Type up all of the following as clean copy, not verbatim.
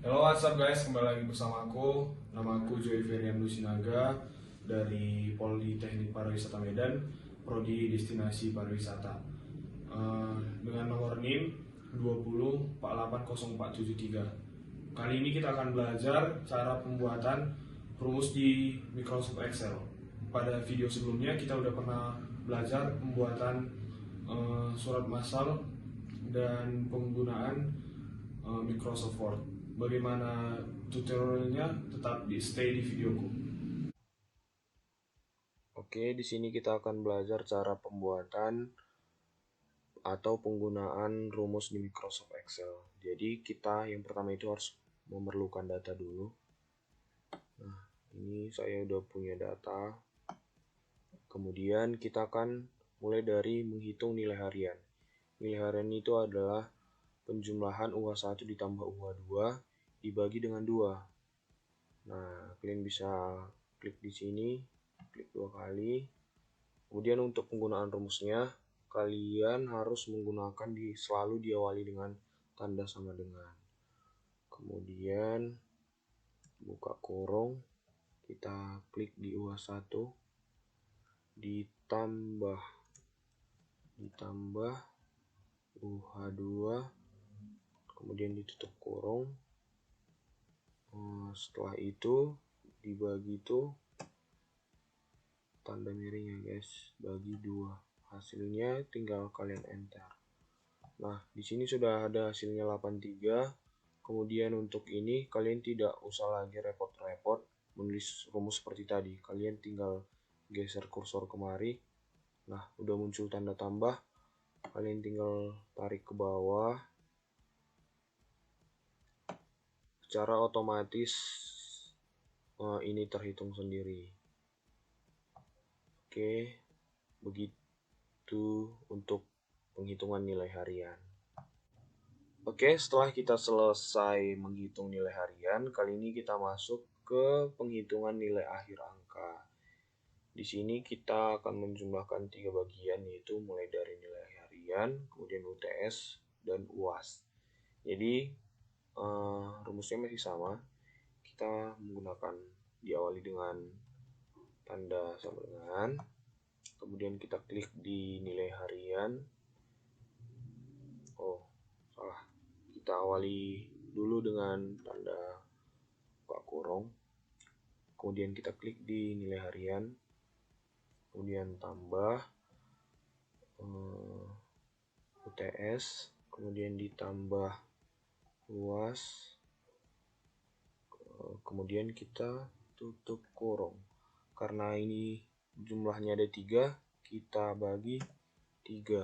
Halo, what's up guys, kembali lagi bersama aku. Nama aku Joy Ferian Lusinaga dari Politeknik Pariwisata Medan, Prodi Destinasi Pariwisata. Dengan nomor NIM 20480473. Kali ini kita akan belajar cara pembuatan rumus di Microsoft Excel. Pada video sebelumnya kita udah pernah belajar pembuatan surat massal dan penggunaan Microsoft Word. Bagaimana tutorialnya, tetap stay di videoku. Oke, di sini kita akan belajar cara pembuatan atau penggunaan rumus di Microsoft Excel. Jadi kita yang pertama itu harus memerlukan data dulu. Nah, ini saya udah punya data. Kemudian kita akan mulai dari menghitung nilai harian. Nilai harian itu adalah penjumlahan UH1 ditambah UH2 dibagi dengan 2. Nah, kalian bisa klik di sini, klik 2 kali. Kemudian untuk penggunaan rumusnya, kalian harus menggunakan selalu diawali dengan tanda sama dengan. Kemudian buka kurung, kita klik di UH1, ditambah UH2, kemudian ditutup kurung. Setelah itu dibagi itu tanda miring ya guys, bagi 2. Hasilnya tinggal kalian enter. Nah, di sini sudah ada hasilnya 83. Kemudian untuk ini kalian tidak usah lagi repot-repot menulis rumus seperti tadi. Kalian tinggal geser kursor kemari. Nah, udah muncul tanda tambah. Kalian tinggal tarik ke bawah. Secara otomatis ini terhitung sendiri. Oke, begitu untuk penghitungan nilai harian. Oke, setelah kita selesai menghitung nilai harian, kali ini kita masuk ke penghitungan nilai akhir angka. Di sini kita akan menjumlahkan 3 bagian, yaitu mulai dari nilai harian, kemudian UTS, dan UAS. Jadi, rumusnya masih sama. Kita menggunakan diawali dengan tanda sama dengan, kemudian kita klik di nilai harian. Oh, salah. Kita awali dulu dengan tanda buka kurung, kemudian kita klik di nilai harian, kemudian tambah UTS, kemudian ditambah UAS, kemudian kita tutup kurung. Karena ini jumlahnya ada 3, kita bagi 3,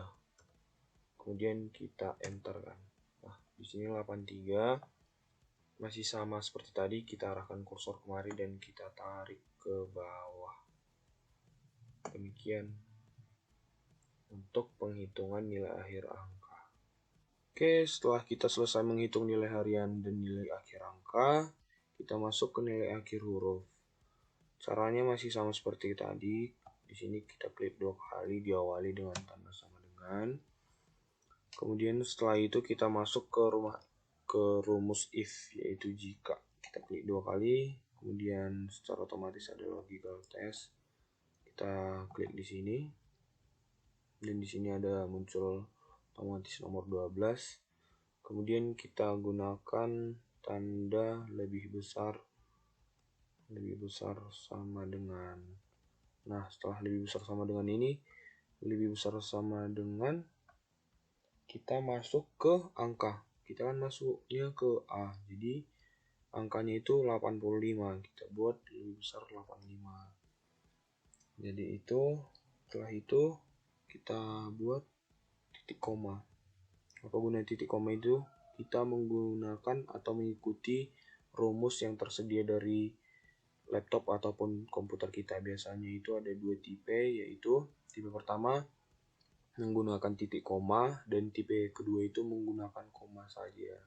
kemudian kita enter kan. Nah, di sini 83 masih sama seperti tadi, kita arahkan kursor kemari dan kita tarik ke bawah. Demikian untuk penghitungan nilai akhir angka. Oke, setelah kita selesai menghitung nilai harian dan nilai akhir angka, kita masuk ke nilai akhir huruf. Caranya masih sama seperti tadi. Di sini kita klik 2 kali, diawali dengan tanda sama dengan. Kemudian setelah itu kita masuk ke rumus if, yaitu jika. Kita klik 2 kali, kemudian secara otomatis ada logical test. Kita klik di sini, dan di sini ada muncul otomatis nomor 12. Kemudian kita gunakan tanda lebih besar sama dengan. Nah, setelah lebih besar sama dengan ini, lebih besar sama dengan, kita masuk ke angka. Kita kan masuknya ke A, jadi angkanya itu 85. Kita buat lebih besar 85. Jadi setelah itu kita buat titik koma. Apa gunanya titik koma itu? Kita menggunakan atau mengikuti rumus yang tersedia dari laptop ataupun komputer kita. Biasanya itu ada 2 tipe, yaitu tipe pertama menggunakan titik koma dan tipe kedua itu menggunakan koma saja.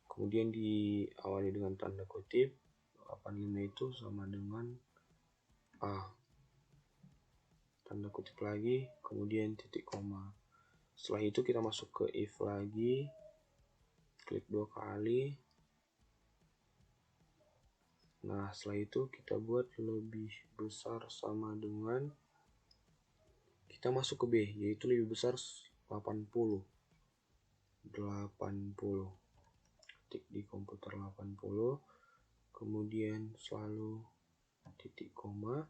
Kemudian diawali dengan tanda kutip, 85 itu sama dengan A. Tanda kutip lagi, kemudian titik koma. Setelah itu kita masuk ke if lagi, klik 2 kali, Nah, setelah itu kita buat lebih besar sama dengan, kita masuk ke B, yaitu lebih besar 80. Ketik di komputer 80, kemudian selalu titik koma.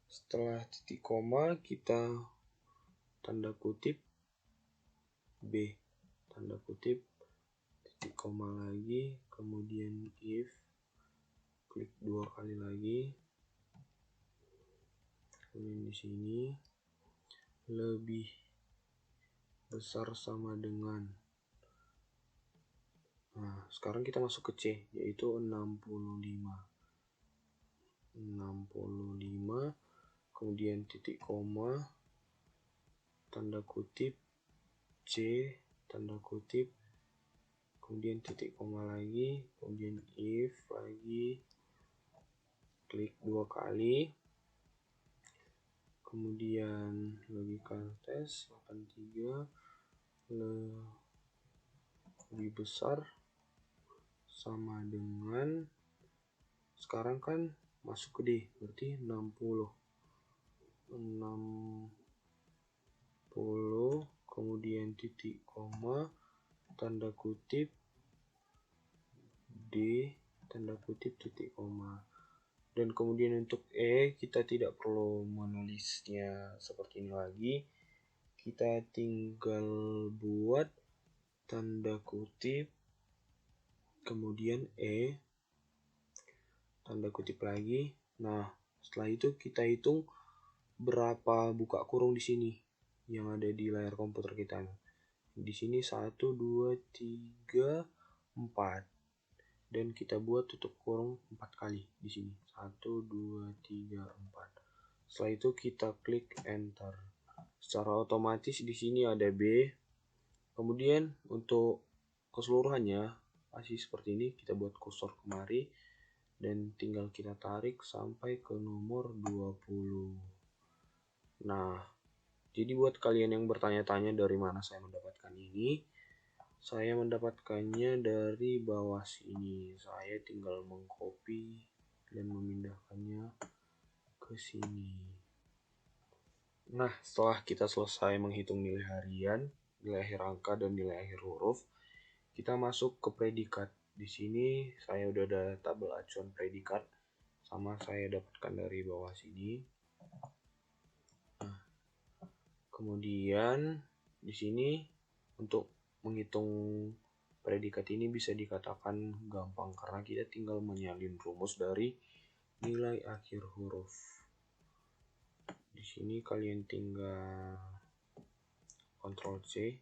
Setelah titik koma kita tanda kutip B, tanda kutip, titik koma lagi, kemudian if, klik 2 kali lagi, kemudian di sini lebih besar sama dengan. Nah, sekarang kita masuk ke C, yaitu 65, kemudian titik koma, tanda kutip, C, tanda kutip, kemudian titik koma lagi, kemudian if lagi, klik 2 kali, kemudian logical test 83 lebih besar sama dengan, sekarang kan masuk ke D, berarti 60, kemudian titik koma, tanda kutip, D, tanda kutip, titik koma. Dan kemudian untuk E, kita tidak perlu menulisnya seperti ini lagi. Kita tinggal buat tanda kutip, kemudian E, tanda kutip lagi. Nah, setelah itu kita hitung berapa buka kurung di sini yang ada di layar komputer kita. Di sini 1, 2, 3, 4. Dan kita buat tutup kurung 4 kali di sini. 1, 2, 3, 4. Setelah itu kita klik enter. Secara otomatis di sini ada B. Kemudian untuk keseluruhannya masih seperti ini, kita buat kursor kemari dan tinggal kita tarik sampai ke nomor 20. Nah, jadi buat kalian yang bertanya-tanya dari mana saya mendapatkan ini, saya mendapatkannya dari bawah sini. Saya tinggal mengcopy dan memindahkannya ke sini. Nah, setelah kita selesai menghitung nilai harian, nilai akhir angka, dan nilai akhir huruf, kita masuk ke predikat. Di sini saya udah ada tabel acuan predikat, sama saya dapatkan dari bawah sini. Nah, kemudian di sini untuk menghitung predikat ini bisa dikatakan gampang karena kita tinggal menyalin rumus dari nilai akhir huruf. Di sini kalian tinggal Ctrl C.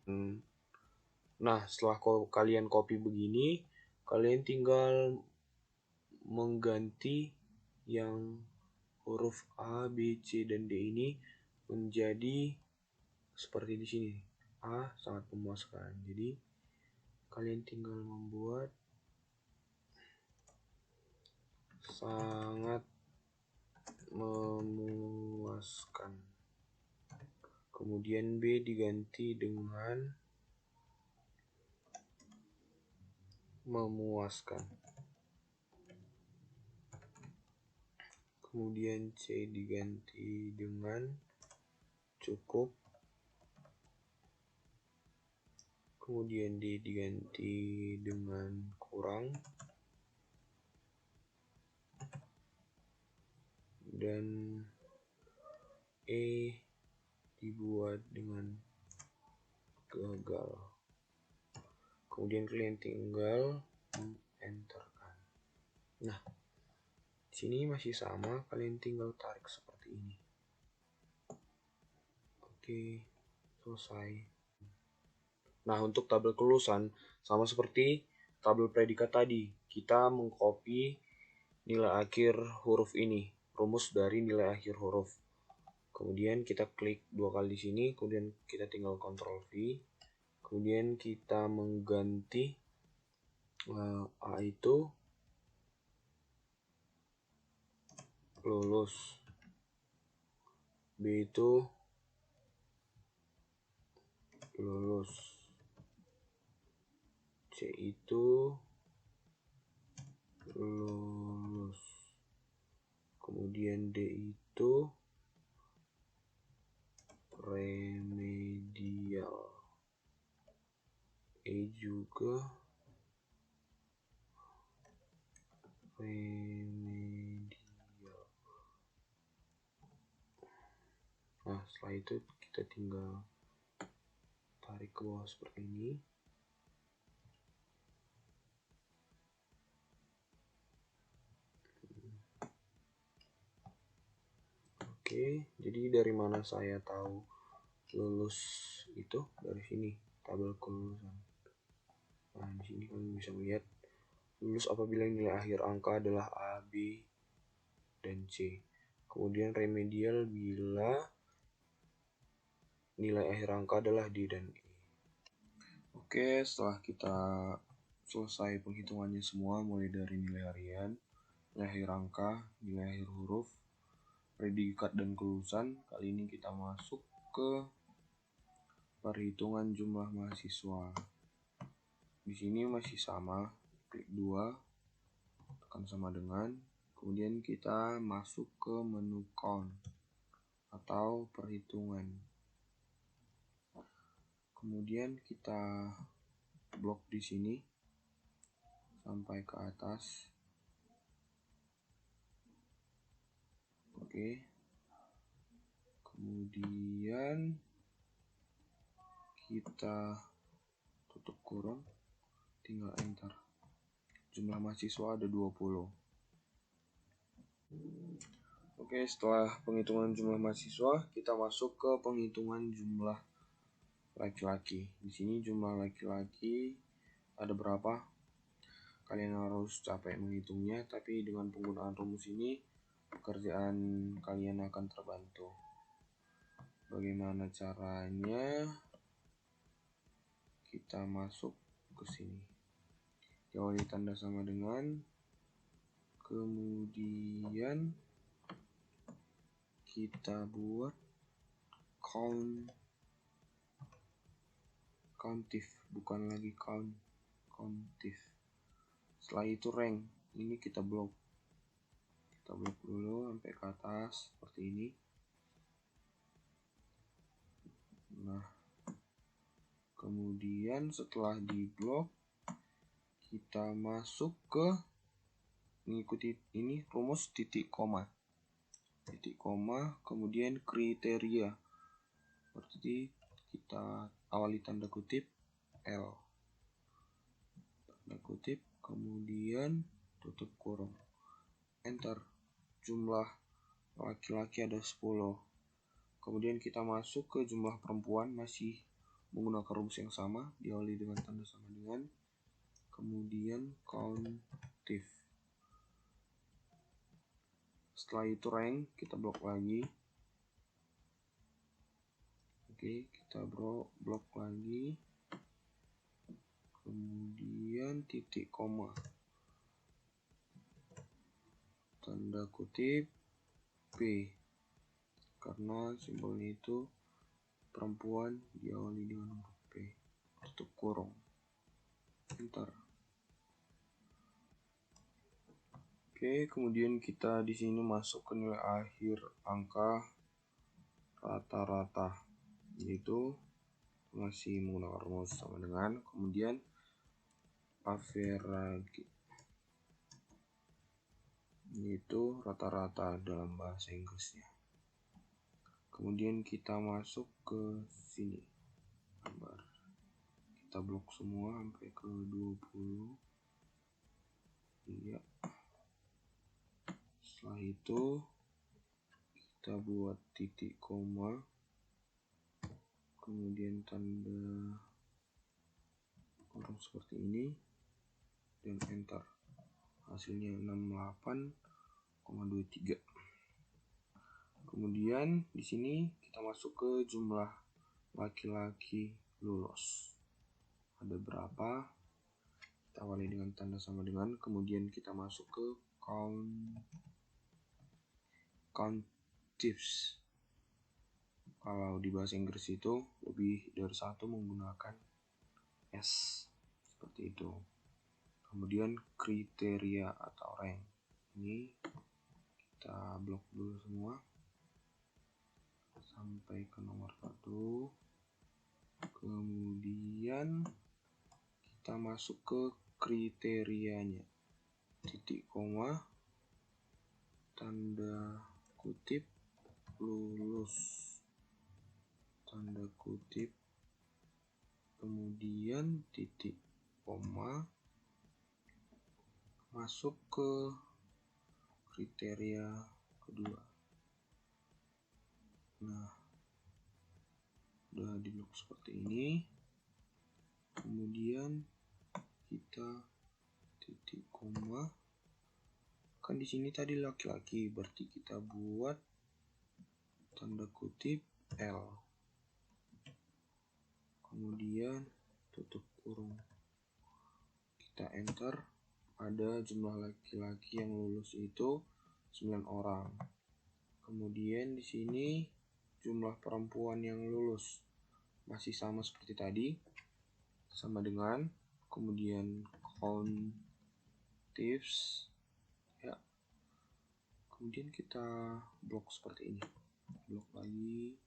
Nah, setelah kalian copy begini, kalian tinggal mengganti yang huruf A, B, C, dan D ini menjadi seperti di sini. A sangat memuaskan. Jadi kalian tinggal membuat sangat memuaskan. Kemudian B diganti dengan memuaskan. Kemudian C diganti dengan cukup. Kemudian D diganti dengan kurang. Dan E dibuat dengan gagal. Kemudian kalian tinggal enterkan. Nah, sini masih sama, kalian tinggal tarik seperti ini. Oke, selesai. Nah, untuk tabel kelulusan sama seperti tabel predikat tadi, kita mengcopy nilai akhir huruf ini, rumus dari nilai akhir huruf. Kemudian kita klik 2 kali di sini, kemudian kita tinggal Ctrl V. Kemudian kita mengganti A itu lulus, B itu lulus, C itu lulus. D itu remedial, E juga remedial. Nah, setelah itu kita tinggal tarik ke bawah seperti ini. Oke, jadi dari mana saya tahu lulus itu? Dari sini, tabel kelulusan. Nah, di sini kalian bisa melihat lulus apabila nilai akhir angka adalah A, B, dan C. Kemudian remedial bila nilai akhir angka adalah D dan E. Oke, setelah kita selesai penghitungannya semua, mulai dari nilai harian, nilai akhir angka, nilai akhir huruf, predikat, dan kelulusan, kali ini kita masuk ke perhitungan jumlah mahasiswa. Di sini masih sama, klik 2, tekan sama dengan, kemudian kita masuk ke menu count atau perhitungan. Kemudian kita blok di sini sampai ke atas. Oke. Kemudian kita tutup kurung, tinggal enter. Jumlah mahasiswa ada 20. Oke, setelah penghitungan jumlah mahasiswa, kita masuk ke penghitungan jumlah laki-laki. Di sini jumlah laki-laki ada berapa? Kalian harus capek menghitungnya, tapi dengan penggunaan rumus ini pekerjaan kalian akan terbantu. Bagaimana caranya? Kita masuk ke sini. Diawali tanda sama dengan, kemudian kita buat countif, bukan lagi countif. Setelah itu rank, ini kita blok dulu sampai ke atas seperti ini. Nah, kemudian setelah di blok, kita masuk ke mengikuti ini rumus titik koma, kemudian kriteria. Berarti kita awali tanda kutip L, tanda kutip, kemudian tutup kurung, enter. Jumlah laki-laki ada 10. Kemudian kita masuk ke jumlah perempuan, masih menggunakan rumus yang sama, diawali dengan tanda sama dengan, kemudian countif. Setelah itu rank, kita blok lagi. Oke, kita blok lagi. Kemudian titik koma, tanda kutip P, karena simbolnya itu perempuan, diawali dengan huruf P, tutup kurung, enter. Oke, kemudian kita di sini masuk ke nilai akhir angka rata-rata, yaitu masih menggunakan rumus sama dengan, kemudian average, yaitu rata-rata dalam bahasa Inggrisnya. Kemudian kita masuk ke sini, gambar. Kita blok semua sampai ke 20. Iya. Setelah itu kita buat titik koma, kemudian tanda kurung seperti ini, dan enter. Hasilnya 68,23. Kemudian di sini kita masuk ke jumlah laki-laki lulus. Ada berapa? Kita awali dengan tanda sama dengan, kemudian kita masuk ke countifs. Kalau di bahasa Inggris itu lebih dari satu menggunakan S, seperti itu. Kemudian kriteria atau rank, ini kita blok dulu semua sampai ke nomor 1. Kemudian kita masuk ke kriterianya, titik koma, tanda kutip, lulus, tanda kutip, kemudian titik koma, masuk ke kriteria kedua. Nah, udah di blok seperti ini. Kemudian kita titik koma. Kan di sini tadi laki-laki, berarti kita buat tanda kutip L. Kemudian tutup kurung. Kita enter. Ada jumlah laki-laki yang lulus itu 9 orang. Kemudian di sini jumlah perempuan yang lulus masih sama seperti tadi, sama dengan kemudian count tips ya. Kemudian kita blok seperti ini, blok lagi.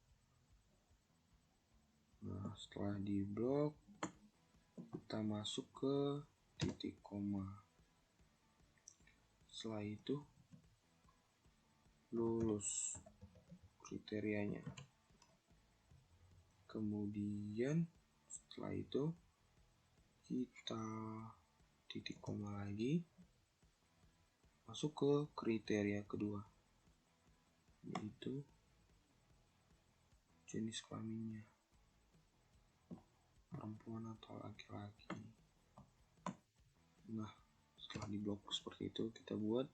Nah, setelah di blok kita masuk ke titik koma. Setelah itu lulus kriterianya. Kemudian setelah itu kita titik koma lagi, masuk ke kriteria kedua, yaitu jenis kelaminnya, perempuan atau laki-laki. Nah, setelah di blok seperti itu, kita buat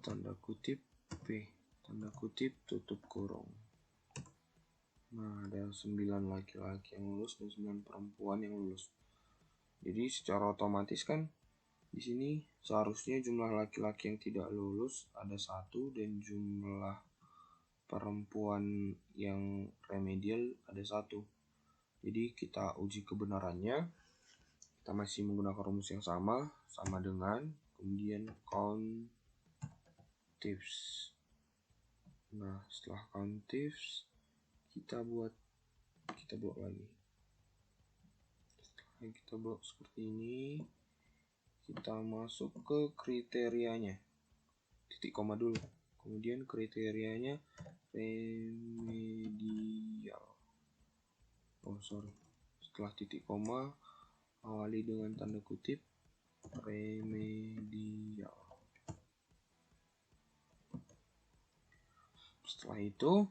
tanda kutip P, tanda kutip tutup kurung. Nah, ada 9 laki-laki yang lulus dan 9 perempuan yang lulus. Jadi secara otomatis kan di sini seharusnya jumlah laki-laki yang tidak lulus ada 1 dan jumlah perempuan yang remedial ada 1. Jadi kita uji kebenarannya. Kita masih menggunakan rumus yang sama dengan kemudian count tips. Nah, setelah count tips kita blok lagi. Setelah kita blok seperti ini, kita masuk ke kriterianya, titik koma dulu, kemudian kriterianya remedial. Setelah titik koma awali dengan tanda kutip remedial. Setelah itu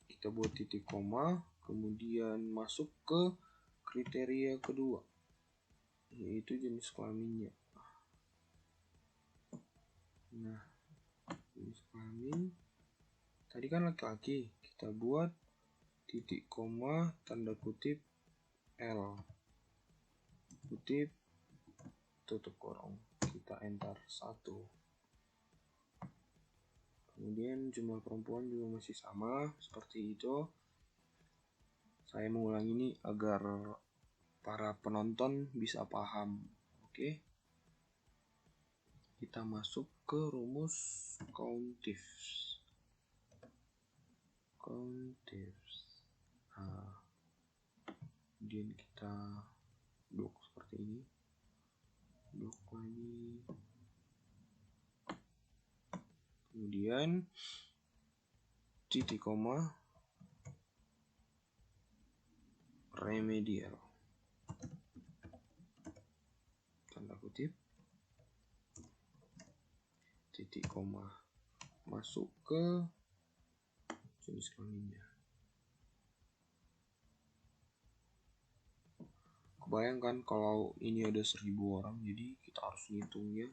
kita buat titik koma, kemudian masuk ke kriteria kedua, yaitu jenis kelaminnya. Nah, jenis kelamin tadi kan laki-laki, kita buat titik koma tanda kutip L, kutip tutup kurung, kita enter 1. Kemudian jumlah perempuan juga masih sama seperti itu. Saya mengulangi ini agar para penonton bisa paham. Oke. Kita masuk ke rumus countifs. Nah, kemudian kita blok seperti ini. Blok lagi. Kemudian titik koma remedial, tanda kutip, titik koma, masuk ke jenis kelaminnya. Kebayangkan kalau ini ada 1000 orang, jadi kita harus ngitungnya.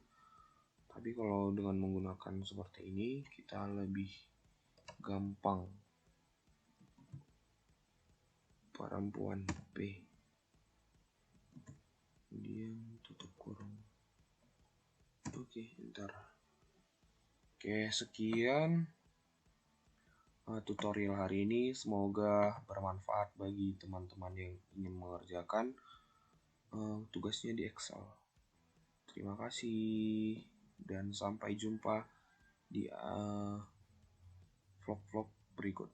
Tapi kalau dengan menggunakan seperti ini, kita lebih gampang. Perempuan P, kemudian tutup kurung. Oke, enter. Oke, sekian tutorial hari ini. Semoga bermanfaat bagi teman-teman yang ingin mengerjakan tugasnya di Excel. Terima kasih. dan sampai jumpa di vlog-vlog berikut.